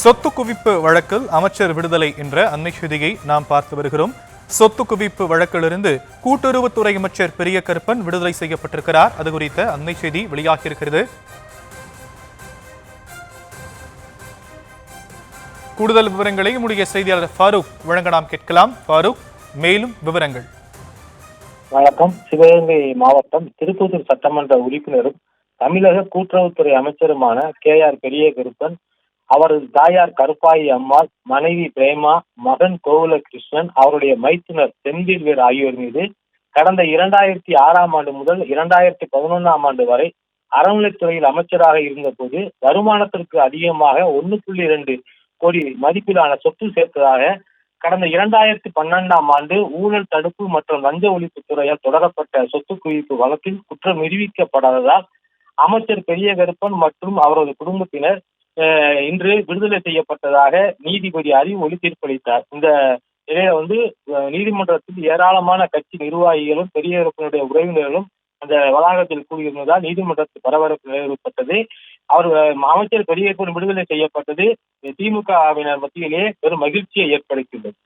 சொத்து குவிப்பு வழக்கில் அமைச்சர் விடுதலை என்ற அண்மை செய்தியை நாம் பார்த்து வருகிறோம். சொத்து குவிப்பு வழக்கிலிருந்து கூட்டுறவுத்துறை அமைச்சர் பெரிய கருப்பன் விடுதலை செய்யப்பட்டிருக்கிறார். அது குறித்த அண்மை செய்தி வெளியாகியிருக்கிறது. கூடுதல் விவரங்களை நம்முடைய செய்தியாளர் ஃபாரூக் வழங்க நாம் கேட்கலாம். ஃபாரூக், மேலும் விவரங்கள். வணக்கம். சிவகங்கை மாவட்டம் திருப்பத்தூர் சட்டமன்ற உறுப்பினரும் தமிழக கூட்டுறவுத்துறை அமைச்சருமான KR பெரிய கருப்பன், அவரது தாயார் கருப்பாயி அம்மாள், மனைவி பிரேமா, மகன் கோகுல கிருஷ்ணன், அவருடைய மைத்துனர் செந்தில்வேல் ஆகியோர் மீது கடந்த 2006ஆம் ஆண்டு முதல் 2011ஆம் ஆண்டு வரை அறநிலைத்துறையில் அமைச்சராக இருந்தபோது வருமானத்திற்கு அதிகமாக 1.2 கோடி மதிப்பிலான சொத்து சேர்த்ததாக கடந்த 2012ஆம் ஆண்டு ஊழல் தடுப்பு மற்றும் லஞ்ச ஒழிப்பு துறையால் தொடரப்பட்ட சொத்து குவிப்பு வழக்கில் குற்றம் நிரூபிக்கப்படாததால் அமைச்சர் பெரிய கருப்பன் மற்றும் அவரது குடும்பத்தினர் இன்று விடுதலை செய்யப்பட்டதாக நீதிபதி அறிவொளி தீர்ப்பளித்தார். இந்த நிலையில நீதிமன்றத்தில் ஏராளமான கட்சி நிர்வாகிகளும் பெரிய கருப்பனுடைய உறவினர்களும் அந்த வளாகத்தில் கூடியிருந்ததால் நீதிமன்றத்தில் பரபரப்பு நிலவப்பட்டது. அமைச்சர் பெரிய கருப்பன் விடுதலை செய்யப்பட்டது திமுகவினர் மத்தியிலே பெரும் மகிழ்ச்சியை ஏற்படுத்தியுள்ளது.